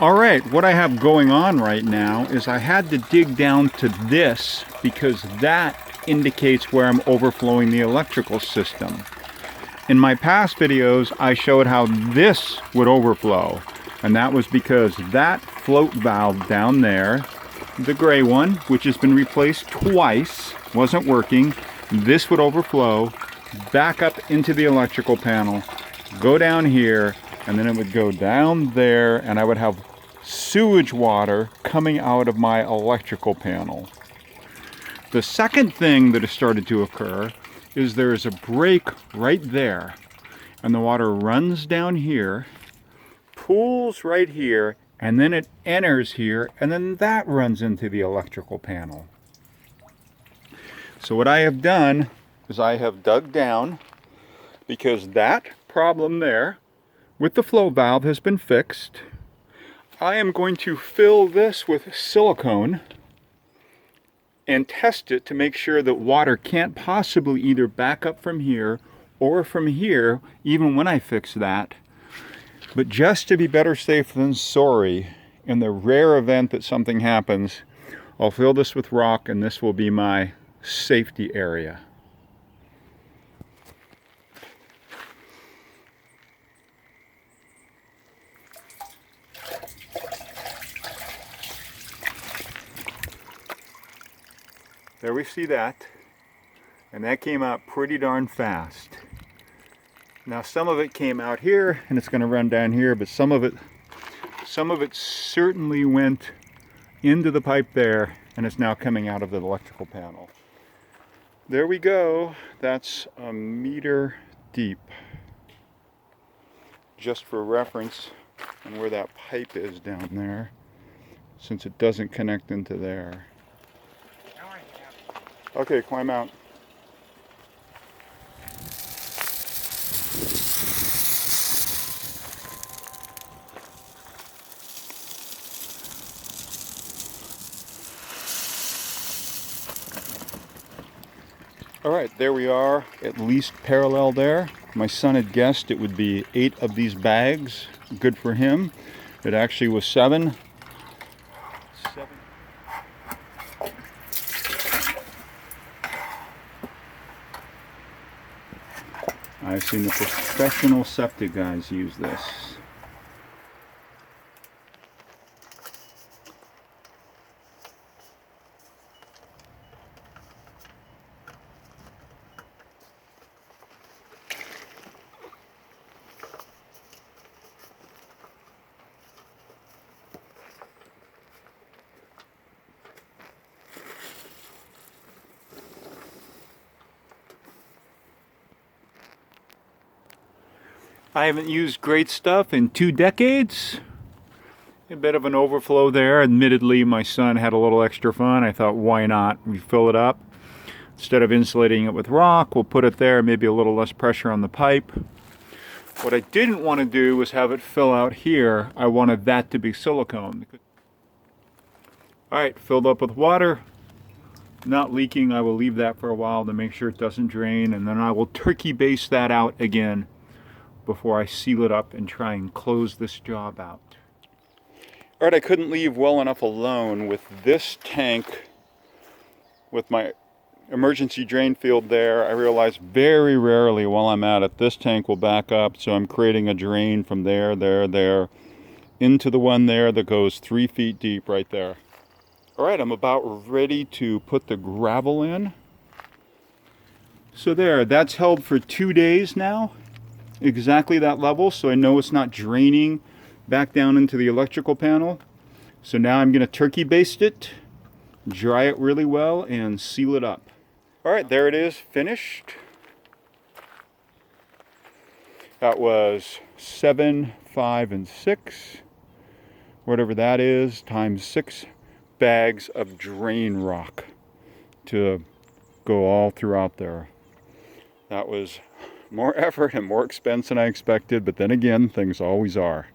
Alright, what I have going on right now is I had to dig down to this because that indicates where I'm overflowing the electrical system. In my past videos, I showed how this would overflow, and that was because that float valve down there, the gray one, which has been replaced twice, wasn't working. This would overflow back up into the electrical panel, go down here, and then it would go down there, and I would have sewage water coming out of my electrical panel. The second thing that has started to occur is there is a break right there, and the water runs down here, pools right here, and then it enters here, and then that runs into the electrical panel. So what I have done is I have dug down, because that problem there with the flow valve has been fixed. I am going to fill this with silicone and test it to make sure that water can't possibly either back up from here or from here, even when I fix that. But just to be better safe than sorry, in the rare event that something happens, I'll fill this with rock, and this will be my safety area. There we see that, and that came out pretty darn fast. Now some of it came out here, and it's going to run down here, but some of it certainly went into the pipe there, and it's now coming out of the electrical panel. There we go. That's a meter deep. Just for reference on where that pipe is down there, since it doesn't connect into there. Okay, climb out. All right, there we are, at least parallel there. My son had guessed it would be 8 of these bags. Good for him. It actually was 7. I've seen the professional septic guys use this. I haven't used great stuff in 2 decades. A bit of an overflow there. Admittedly, my son had a little extra fun. I thought, why not? We fill it up. Instead of insulating it with rock, we'll put it there, maybe a little less pressure on the pipe. What I didn't want to do was have it fill out here. I wanted that to be silicone. All right, filled up with water. Not leaking. I will leave that for a while to make sure it doesn't drain, and then I will turkey base that out again before I seal it up and try and close this job out. All right, I couldn't leave well enough alone with this tank with my emergency drain field there. I realized very rarely while I'm at it, this tank will back up, so I'm creating a drain from there, into the one there that goes 3 feet deep right there. All right, I'm about ready to put the gravel in. So there, that's held for 2 days now. Exactly that level, so I know it's not draining back down into the electrical panel. So now I'm going to turkey baste it, dry it really well, and seal it up. All right, there it is, finished. That was 7, 5, and 6, whatever that is, times 6 bags of drain rock to go all throughout there. That was more effort and more expense than I expected, but then again, things always are.